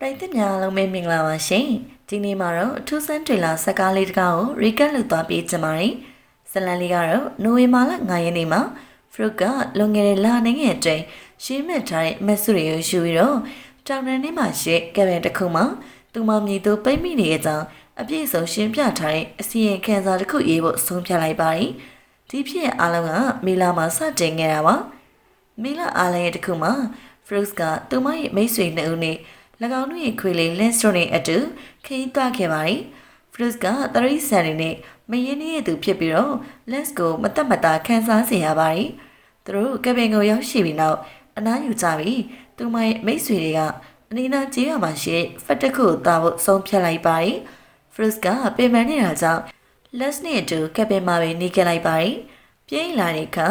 ပြည်သူများလုံးမင်္ဂလာပါရှင်ဒီနေ့မှာတော့အထူးဆန်းထွေလာစကားလေးတစ်ကားကိုရီကပ်လုပ်သွားပေးချင်ပါတယ်ဇလန်လေးကတော့နိုဝင်ဘာလ9ရက်နေ့မှာဖရုတ်ကလွန်ခဲ့တဲ့လနိုင်ငံအတွင်းရှင်းမဲ့ထားတဲ့မက်ဆုတွေကိုယူပြီးတော့တောင်တန်းထဲမှာရှိကက်ဘင်တစ်ခုမှာသူမမြည်သူပိတ်မိနေတဲ့အကြောင်းအပြည့်စုံရှင်းပြထားတဲ့အစီရင်ခံစာတစ်ခုရေးဖို့ဆုံးဖြတ်လိုက်ပါတယ်ဒီဖြစ်အားလုံးကမီလာမှာစတင်ခဲ့တာပါမီလာအားလုံးရဲ့တစ်ခုမှာဖရုတ်ကသူမရဲ့မိတ်ဆွေနှစ်ဦးနဲ့၎င်းတို့ရဲ့ခွေလေးလင်းစတိုနဲ့အတူခရီးသွားခဲ့ပါတယ်။ဖရုစ်ကသရီဆန်နဲ့မယင်းရဲ့သူဖြစ်ပြီးတော့လင်းစ်ကိုမတက်မတာခန်းစားစေရပါတယ်။သူတို့ကပင်ကိုရောက်ရှိပြီးနောက်အနားယူကြပြီးသူမရဲ့မိတ်ဆွေတွေကအနီးနားကျေးရွာမှာရှိဖက်တစ်ခုသားဖို့ဆုံးဖြတ်လိုက်ပါတယ်။ဖရုစ်ကပင်ပန်းနေတာကြောင့်လက်စ်နဲ့အတူကပင်မှာပဲနေခဲ့လိုက်ပါတယ်။ပြေးလာတဲ့အခါ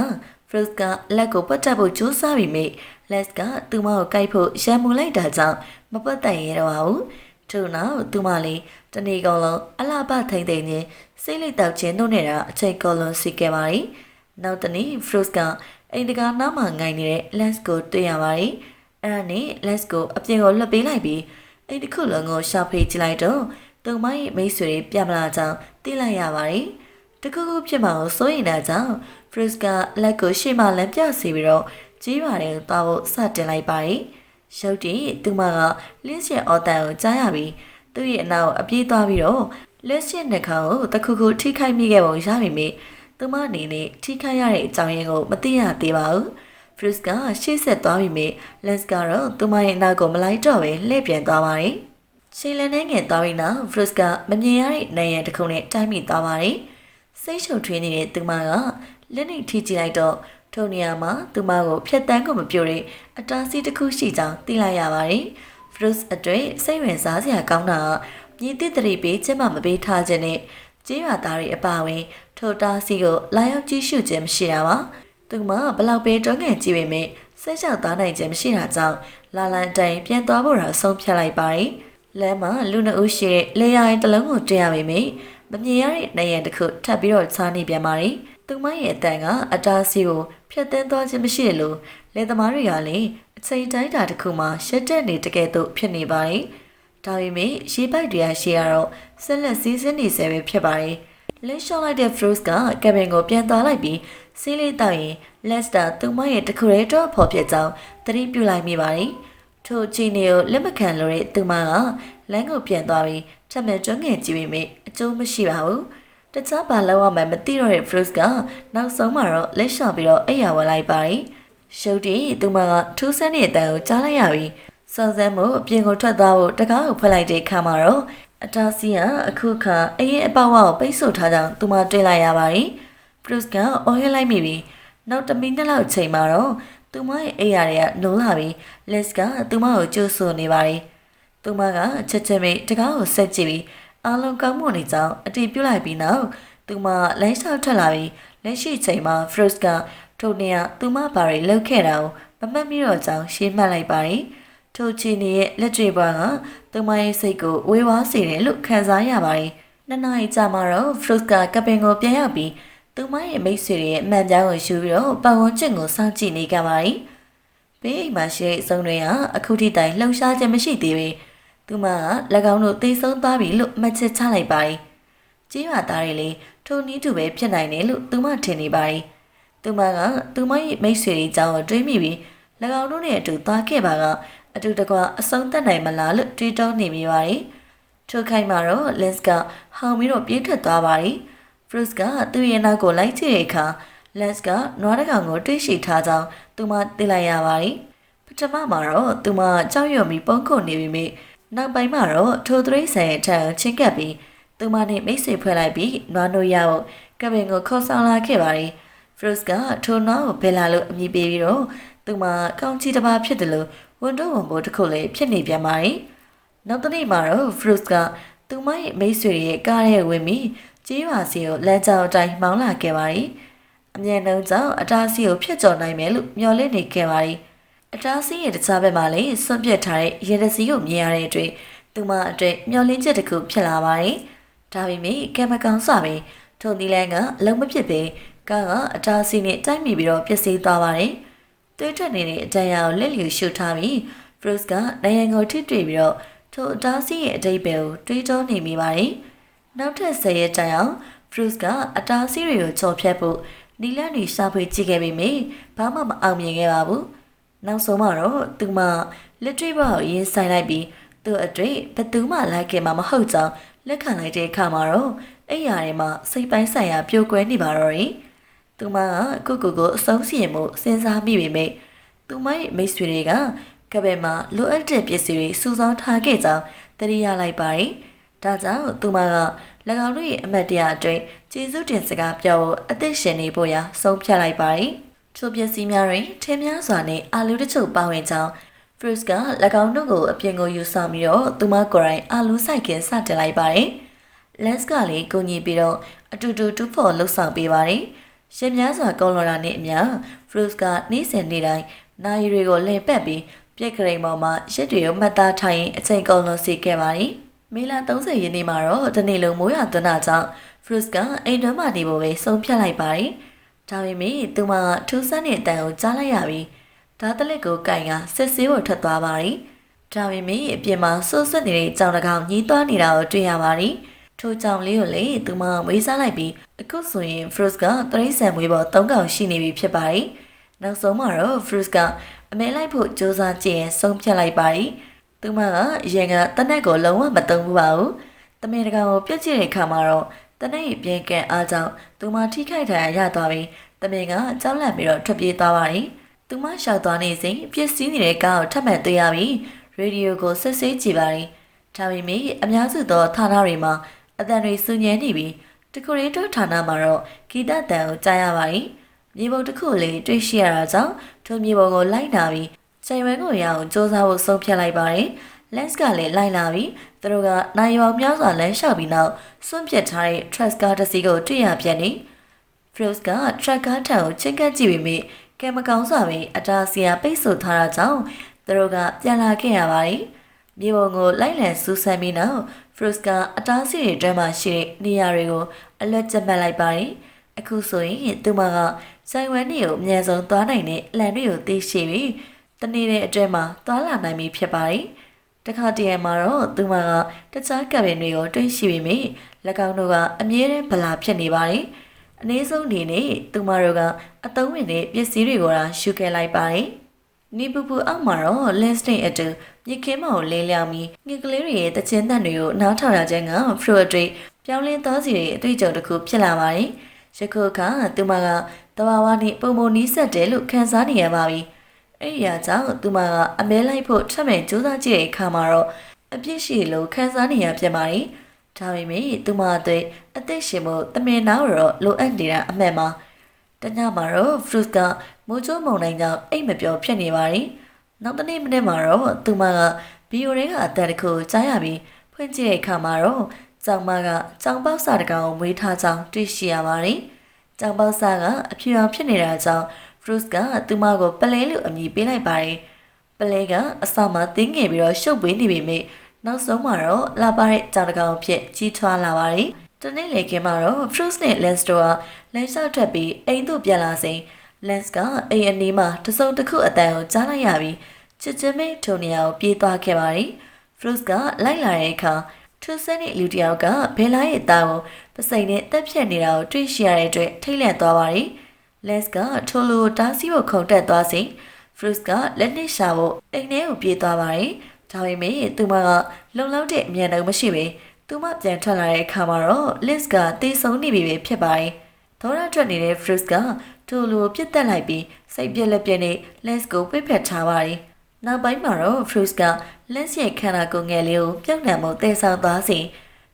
ဖရုစ်ကလက်ကိုပတ်တက်ဖို့ကြိုးစားပြီးမိလက်ကသူမကိုကိုက်ဖို့ရံမူလိုက်တာကြောင့်မပတ်တိုင်ရတော့ဘူးထို့နောက်သူမလေးတနေ့ကောင်လုံးအလှပထိမ့်သိမ့်ချင်းစိတ်လိတောက်ချင်းတို့နေတာအချိန်ကောလုံးစီခဲ့ပါရီနောက်တနေ့ဖရုစ်ကအိမ်တကာနားမှာငိုင်နေတဲ့လက်ကိုတွေ့ရပါရီအဲ့ဒါနဲ့လက်ကိုအပြင်ကိုလွှတ်ပေးလိုက်ပြီးအိမ်တစ်ခုလုံးကိုရှာဖေးကြည့်လိုက်တော့သူမရဲ့မိတ်ဆွေတွေပြမလာကြောင်းသိလိုက်ရပါရီတခုခုဖြစ်မှာကိုစိုးရင်တာကြောင့်ဖရုစ်ကလက်ကိုရှေ့မှလမ်းပြစီပြီးတော့ကြီးပါတယ်သွားဖို့စတင်လိုက်ပါတယ်။ရုတ်တရက်သူမကလင်းရဲ့အော်တန်ကိုကြားရပြီးသူ့ရဲ့အနောက်အပြေးသွားပြီးတော့လက်ရဲ့နှာခေါင်းကိုတခုခုထိခိုက်မိခဲ့ပုံရပြီမိသူမအနေနဲ့ထိခိုက်ရတဲ့အကြောင်းရင်းကိုမသိရသေးပါဘူး။ဖရစ်ကရှေ့ဆက်သွားပြီးမိလက်စ်ကတော့သူမရဲ့အနောက်ကိုမလိုက်တော့ပဲလှည့်ပြန်သွားပါတယ်။ရှေ့လန်းနဲ့ငယ်သွားပြီးနောက်ဖရစ်ကမမြင်ရတဲ့နေရတစ်ခုနဲ့တိုင်းမိသွားပါတယ်။စိတ်ရှုပ်ထွေးနေတဲ့သူမကလက်နဲ့ထိကြည့်လိုက်တော့ထိုနေရာမှာသူမကိုဖျက်တမ်းကိုမပြိုတဲ့အတားစီးတစ်ခုရှိကြောင်းသိလိုက်ရပါတယ်။ဖရုစ်အတွက်စိတ်ဝင်စားစရာကောင်းတာကမြည်သည့်တရီပေးချက်မှမပေးထားခြင်းနဲ့ကျေးရွာသားတွေအပါအဝင်ထိုတားစီးကိုလာရောက်ကြည့်ရှုခြင်းမရှိတာပါ။သူမဘလောက်ပဲတွန်းငယ်ကြည့်ပေမဲ့စိတ်ချသားနိုင်ခြင်းမရှိတာကြောင့်လာလန်တိုင်ပြန်သွားဖို့တော့ဆုံးဖြတ်လိုက်ပါတယ်။လမ်းမှာလူနှစ်ဦးရှိတဲ့လေယာဉ်တစ်လုံးကိုတွေ့ရပေမဲ့မမြင်ရတဲ့နေရာတစ်ခုထပ်ပြီးတော့ချားနေပြန်ပါတယ်။သူမရဲ့အတန်ကအတားစီးကိုဖြတ်သန်းသွားခြင်းမရှိလို့လယ်သမားတွေကလည်းအချိန်တိုင်းတာတစ်ခုမှရှက်တက်နေတကယ်တော့ဖြစ်နေပါတယ်။ဒါပေမဲ့ရေပိုက်တွေကရှေ့ကတော့ဆက်လက်စီးဆင်းနေဆဲပဲဖြစ်ပါတယ်။လက်လျှော့လိုက်တဲ့ Fruits ကကက်ဘင်ကိုပြန်သွားလိုက်ပြီးစီးလေးတောက်ရင် Lester သူမရဲ့တခုရဲတော့ဖော်ပြကြောင်းသတိပြုလိုက်မိပါတယ်။ထိုချီနေကိုလက်မခံလို့တဲ့သူမကလမ်းကိုပြန်သွားပြီးထပ်မံကျွမ်းငယ်ကြည့်ပေမဲ့အကျိုးမရှိပါဘူး။တခြားဘာလို့မှမသိတော့တဲ့ Fruits ကနောက်ဆုံးမှာတော့လက်လျှော့ပြီးတော့အိယာဝင်လိုက်ပါတယ်။ရှုပ်တီသူမကထူးဆန်းတဲ့အတန်ကိုကြားလိုက်ရပြီးစောစမ်းမှုအပြင်ကိုထွက်သွားဖို့တကားကိုဖွင့်လိုက်တဲ့အခါမှာတော့အတားစီးကအခုခါအရင်အပေါက်ဝါကိုပိတ်ဆို့ထားကြောင်းသူမတွေ့လိုက်ရပါတယ်။ Fruits ကအော်ဟစ်လိုက်မိပြီးနောက်1မိနစ်လောက်ချိန်မှာတော့သူမရဲ့အိယာတွေကနိုးလာပြီး Les ကသူမကိုကြိုးဆိုနေပါတယ်။သူမကချက်ချင်းပဲတကားကိုဆက်ကြည့်ပြီးအားလုံးကောင်းမွန်နေကြောင်းအတည်ပြုလိုက်ပြီးနောက်သူမလမ်းလျှောက်ထွက်လာပြီးလက်ရှိချိန်မှာ Fruits ကထိုနေရသူမဘာတွေလုပ်ခဲ့တာကိုမမှတ်မိတော့ကြောင်းရှင်းမှတ်လိုက်ပါတယ်။ထိုချီနေရဲ့လက်တွေပွားကသူမရဲ့စိတ်ကိုဝေဝါးစေတယ်လို့ခံစားရပါတယ်။နှစ်နာရီကြာမှတော့ Fruits ကကပင်ကိုပြန်ရောက်ပြီးသူမရဲ့မိတ်ဆွေရဲ့အမှန်ပြောင်းကိုယူပြီးတော့ပတ်ဝန်းကျင်ကိုစောင့်ကြည့်နေကြပါတယ်။ဘေးအိမ်မှာရှိတဲ့အစုံတွေကအခုထိတိုင်လှုပ်ရှားခြင်းမရှိသေးပေသူမက၎င်းတို့သိဆုံးသွားပြီလို့မှတ်ချက်ချလိုက်ပါတယ်။ကြေးရွာသားတွေလည်းထိုနည်းတူပဲဖြစ်နိုင်တယ်လို့သူမထင်နေပါတယ်။သူမကသူမရဲ့မိတ်ဆွေတွေအကြောင်းကိုတွေးမိပြီး၎င်းတို့နဲ့အတူသွားခဲ့ပါကအတူတကွအဆုံးသတ်နိုင်မလားလို့တွေးတောနေမိပါတယ်။ထိုခိုင်မှာတော့ Lens ကဟောင်ပြီးတော့ပြေးထွက်သွားပါတယ်။ Fruits ကသူ့ရဲ့နောက်ကိုလိုက်ကြည့်တဲ့အခါ Lens ကနွားတကောင်ကိုတွေးရှိထားကြောင်းသူမသိလိုက်ရပါတယ်။ပထမမှာတော့သူမကြောက်ရွံ့ပြီးပုံခုန်နေပြီးနောက်ပိုင်းမှာတော့ထိုသရိတ်ဆန်ရဲ့ထံချင်းကပ်ပြီးသူမနဲ့မိတ်ဆွေဖွဲ့လိုက်ပြီးနွားနိုးရအောင်ကပင်ကိုခေါ်ဆောင်လာခဲ့ပါတယ်။ Fruits ကထိုနွားကိုဘယ်လာလို့အမည်ပေးပြီးတော့သူမကောင်းချီတစ်ပါးဖြစ်တယ်လို့ဝန်တော့ဝန်ပိုးတစ်ခုလည်းဖြစ်နေပြန်ပါတယ်။နောက်တစ်နေ့မှာတော့ Fruits ကသူမရဲ့မိတ်ဆွေရဲ့ကားထဲဝင်ပြီးကြေးရွာစီကိုလမ်းကြောင်းအတိုင်းမောင်းလာခဲ့ပါတယ်။အမြန်နှုန်းကြောင့်အတားစီကိုဖျက်ကျော်နိုင်မယ်လို့မျှော်လင့်နေခဲ့ပါတယ်။အတားစီရဲ့တခြားဘက်မှာလည်းဆွန့်ပစ်ထားတဲ့ရေတစီကိုမြင်ရတဲ့အတွက်သူမအတွက်မျှော်လင့်ချက်တစ်ခုဖြစ်လာပါတယ်။ဒါပေမဲ့ကံမကောင်းစွာပဲထုံဒီလန်ကအလုံးမဖြစ်ပဲကားကအတားစီနဲ့တိုက်မိပြီးတော့ပျက်စီးသွားပါတယ်။တွေးထွက်နေတဲ့အတန်ရာကိုလက်လျူရှုထားပြီး Fruits ကနိုင်ငံကိုထိတွေ့ပြီးတော့ ထိုအတားဆီးရဲ့အတိတ်ပဲကိုတွေးတောနေမိပါတယ်နောက်ထပ်10ရက်တိုင်အောင် Bruce ကအတားဆီးတွေကိုချော်ဖြတ်ဖို့နီလန်တွေရှာဖွေကြည့်ခဲ့ပေမယ့်ဘာမှမအောင်မြင်ခဲ့ပါဘူးနောက်ဆုံးမှာတော့သူမလက်တွေ့ဘောက်ရင်ဆိုင်လိုက်ပြီးသူ့အတွေ့ဘသူမှလိုက်ခဲ့မှာမဟုတ်ကြောင်းလက်ခံလိုက်တဲ့အခါမှာတော့အဲ့ရထဲမှာစိတ်ပိုင်းဆိုင်ရာပြိုကွဲနေပါတော့တယ်သူမကကိုအဆုံးစီရင်မှုစဉ်းစားမိပေမယ့်သူမရဲ့မိတ်ဆွေတွေကကပဲမှာလိုအပ်တဲ့ပစ္စည်းတွေစုဆောင်းထားခဲ့ကြောင်းတတိယလိုက်ပါတယ်။ဒါကြောင့်သူမက၎င်းတို့ရဲ့အမတ်တရားအတွင်းကျေးဇူးတင်စကားပြောဖို့အသက်ရှင်နေဖို့ရာဆုံးဖြတ်လိုက်ပါတယ်။ချိုပစ္စည်းများတွင်ထင်းများစွာနဲ့အာလူတချို့ပါဝင်ကြောင်း Bruce က၎င်းတို့ကိုအပြင်ကိုယူဆောင်ပြီးတော့သူမကိုယ်တိုင်အာလူစိုက်ကစတင်လိုက်ပါတယ်။ Lens ကလည်းကိုညီပြီးတော့အတူတူဖို့လှုပ်ဆောင်ပေးပါတယ်။ရှင်များစွာကောင်းလာတာနဲ့အမျှ Bruce ကနေ့စဉ်နေ့တိုင်းနိုင်တွေကိုလှည့်ပတ်ပြီးပြက်ကလေးပေါ်မှာရက်တွေကိုမှတ်သားထားရင်အချိန်ကုန်လို့စီခဲ့ပါတယ်။မေလ30ရက်နေ့မှာတော့တနေ့လုံးမိုးရွာသွန်းတာကြောင့် Bruce ကအိမ်တွင်းမှာနေဖို့ပဲဆုံးဖြတ်လိုက်ပါတယ်။ဒါပေမဲ့သူမထူးဆန်းတဲ့အတန်ကိုကြားလိုက်ရပြီးဓာတ်တလက်ကိုကင်ကစစ်ဆေးဖို့ထွက်သွားပါတယ်။ဒါပေမဲ့အပြင်မှာစိုးစွတ်နေတဲ့ကြောင်တကောင်ညီးသွားနေတာကိုတွေ့ရပါတယ်။ထိုကြောင်လေးကိုလေသူမဝေးစားလိုက်ပြီးအခုဆိုရင် Bruce ကတရိတ်ဆန်မွေးပေါ်3កောင်ရှိနေပြီဖြစ်ပါတယ်။နောက်ဆုံးမှာတော့ Bruce ကအမဲလိုက်ဖို့စူးစမ်းကြည့်ရင်ဆုံးဖြတ်လိုက်ပါတယ်။သူမကရင်ကတနက်ကိုလုံးဝမသုံးဘူးပါဘူး။တမင်တကောင်ကိုပြစ်ကြည့်တဲ့အခါမှာတော့တနက်ရဲ့ပြင်ကန်အားကြောင့်သူမထိခိုက်ဒဏ်ရာရသွားပြီးတမင်ကကြောက်လန့်ပြီးတော့ထွက်ပြေးသွားပါတယ်။သူမရှောက်သွားနေစဉ်ပြစ်စီးနေတဲ့ကားကိုထပ်မံတွေ့ရပြီးရေဒီယိုကိုဆက်ဆေးကြည့်ပါတယ်။ဒါပေမဲ့အများစုသောဌာနတွေမှာအတန်တွေစူညံနေပြီးတကူရီတိုဌာနမှာတော့ဂီတတန်ကိုကြားရပါတယ်။မြေပုံတစ်ခုလေးတွေ့ရှိရတာကြောင့်ထိုမြေပုံကိုလိုက်နာပြီးချိန်ဝဲကိုရအောင်စူးစမ်းဖို့ဆုံးဖြတ်လိုက်ပါတယ်။ Lens ကလည်းလိုက်လာပြီးသူတို့ကနိုင်ရောင်များစွာလမ်းလျှောက်ပြီးနောက်စွန့်ပစ်ထားတဲ့ truck ကားတစ်စီးကိုတွေ့ရပြန်နေ။ Bruce က truck ကားထံကိုချဉ်ကပ်ကြည့်ပြီးကဲမကောင်းစွာပဲအတားစီယာပိတ်ဆို့ထားတာကြောင့်သူတို့ကပြန်လာခဲ့ရပါတယ်။မြေပုံကိုလိုက်လံစူးစမ်းပြီးနောက် Bruce ကအတားစီတွေအတွင်းမှာရှိတဲ့နေရာတွေကိုအလွတ်ကျမှတ်လိုက်ပါတယ်။အခုဆိုရင်သူမကဆိုင်ဝဲနေကိုအများဆုံးသွားနိုင်တဲ့လမ်းတွေကိုသိရှိပြီးတနေ့အတွင်းမှာသွားလာနိုင်ပြီဖြစ်ပါတယ်။တခါတည်းမှာတော့သူမကတခြားကပ်ပင်တွေကိုတွေ့ရှိပြီးမြ၎င်းတို့ကအမြဲတမ်းဗလာဖြစ်နေပါတယ်။အနည်းဆုံးအနေနဲ့သူမတို့ကအသုံးဝင်တဲ့ပစ္စည်းတွေကိုရှုခဲ့လိုက်ပါတယ်။နီပူပူအောက်မှာတော့ Lens နဲ့အတူမြခင်းမကိုလေးလျောင်းပြီးငှက်ကလေးတွေရဲ့တခြင်းတန်တွေကိုနားထောင်ရခြင်းက Fruit တွေပြောင်းလဲသွားစီတဲ့အတွေ့အကြုံတစ်ခုဖြစ်လာပါတယ်။ယခုအခါသူမကတဘာဝနဲ့ပုံပုံနီးစပ်တယ်လို့ခံစားနေရပါပြီ။အဲ့ဒီအကြောင်းသူမကအမဲလိုက်ဖို့ထပ်မံကြိုးစားကြည့်တဲ့အခါမှာတော့အပြစ်ရှိလို့ခံစားနေရပြန်ပါတယ်။ဒါပေမဲ့သူမအသက်ရှင်မှုတမင်နောက်တော့လိုအပ်နေတာအမှန်ပါ။တညမှာတော့ Fruit ကမိုးချိုးမုန်တိုင်းကြောင့်အိတ်မပြောဖြစ်နေပါတယ်။နောက်တနေ့မနေ့မှာတော့သူမကဘီယိုရဲကအတန်တစ်ခုကြားရပြီးဖွင့်ကြည့်တဲ့အခါမှာတော့ကျောင်းမကကျောင်းပေါက်စာတကောင်ကိုမွေးထားကြောင်းတွေ့ရှိရပါတယ်။ကျောင်းပေါက်စာကအဖြူအောင်ဖြစ်နေတာကြောင့် Bruce ကသူမကိုပလဲလို့အမည်ပေးလိုက်ပါတယ်။ပလဲကအစမှတင်းငယ်ပြီးတော့ရှုပ်ပွေးနေပေမဲ့နောက်ဆုံးမှာတော့လာပါတဲ့ကျောင်းတကောင်ဖြစ်ကြီးထွားလာပါတယ်။တနေ့လေကင်းမှာတော့ Bruce နဲ့ Lens တို့ကလမ်းလျှောက်ထွက်ပြီးအိမ်သို့ပြန်လာစဉ် Lens ကအိမ်အနီးမှာတစုံတစ်ခုအတန်ကိုကြားလိုက်ရပြီးချစ်ချင်းမိတ်ထုံနေရာကိုပြေးသွားခဲ့ပါတယ်။ Bruce ကလိုက်လာတဲ့အခါထူးဆန်းတဲ့လူတစ်ယောက်ကဘဲလာရဲ့အသားကိုပစိန်နဲ့တက်ဖြတ်နေတာကိုတွေ့ရှိရတဲ့အတွက်ထိတ်လန့်သွားပါတယ်။ Lens ကထိုလူကိုတားဆီးဖို့ခုန်တက်သွားစဉ် Bruce ကလက်နက်ရှာဖို့အိမ်ထဲကိုပြေးသွားပါတယ်။ဒါပေမဲ့သူမကလုံလောက်တဲ့အမြန်နှုန်းမရှိပဲသူမပြန်ထွက်လာတဲ့အခါမှာတော့ Lens ကတေးဆုံးနေပြီပဲဖြစ်ပါတယ်။ဒေါ်ရထွက်နေတဲ့ Bruce ကထိုလူကိုပြစ်တက်လိုက်ပြီးစိတ်ပြက်လက်ပြက်နဲ့ Lens ကိုပိတ်ဖက်ထားပါတယ်။နောက်ပိုင်းမှာတော့ Bruce က Lens ရဲ့ခန္ဓာကိုယ်ငယ်လေးကိုပြုတ်နှံမှုတည်ဆောင်သွားစဉ်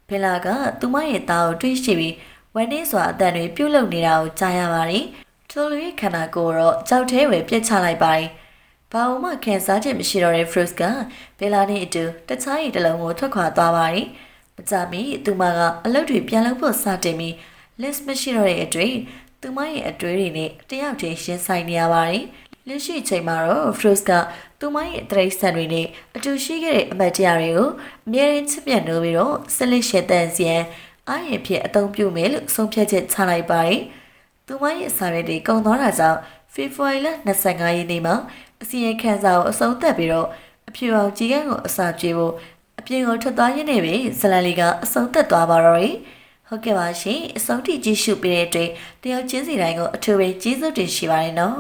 ဘယ်လာကသူမရဲ့သားကိုတွေးရှိပြီးဝမ်းနည်းစွာအတန်တွေပြုတ်လုံနေတာကိုကြားရပါတယ်။ထိုလူရဲ့ခန္ဓာကိုယ်တော့ကြောက်သေးဝယ်ပြစ်ချလိုက်ပါတယ်။ဘာမှခံစားချက်မရှိတော့တဲ့ Bruce ကဘယ်လာနဲ့အတူတခြားရဲ့တလုံးကိုထွက်ခွာသွားပါတယ်။မကြမီသူမကအလုပ်တွေပြန်လုပ်ဖို့စတင်ပြီး Lens မရှိတော့တဲ့အတွေ့သူမရဲ့အတွေ့တွေနဲ့တယောက်တည်းရှင်းဆိုင်နေရပါတယ်။လက်ရှိချိန်မှာတော့ Bruce ကသူမရဲ့တရိတ်ဆန်တွေနဲ့အတူရှိခဲ့တဲ့အမတ်တရားတွေကိုအမြဲတမ်းချစ်မြတ်လို့ပြီးတော့ဆက်လက်ရှင်းတန်စီရန်အားရဖြစ်အသုံးပြုမယ်လို့ဆုံးဖြတ်ချက်ချလိုက်ပါတယ်။သူမရဲ့စာရွက်တွေကုန်သွားတာကြောင့်ဖေဖော်ဝါရီလ25ရက်နေ့မှာအစီရင်ခံစာကိုအဆုံးသတ်ပြီးတော့အဖြူအောင်ကြီးကန်းကိုအစာပြေဖို့ အပြင်ကိုထွက်သွားရင်းနဲ့ပဲဇလန်လီကအဆုံးသက်သွားပါတော့တယ်ဟုတ်ကဲ့ပါရှင်အဆုံးထိကြည့်ရှုပေးတဲ့အတွက်တယောက်ချင်းစီတိုင်းကိုအထူးပဲကျေးဇူးတင်ရှိပါတယ်နော်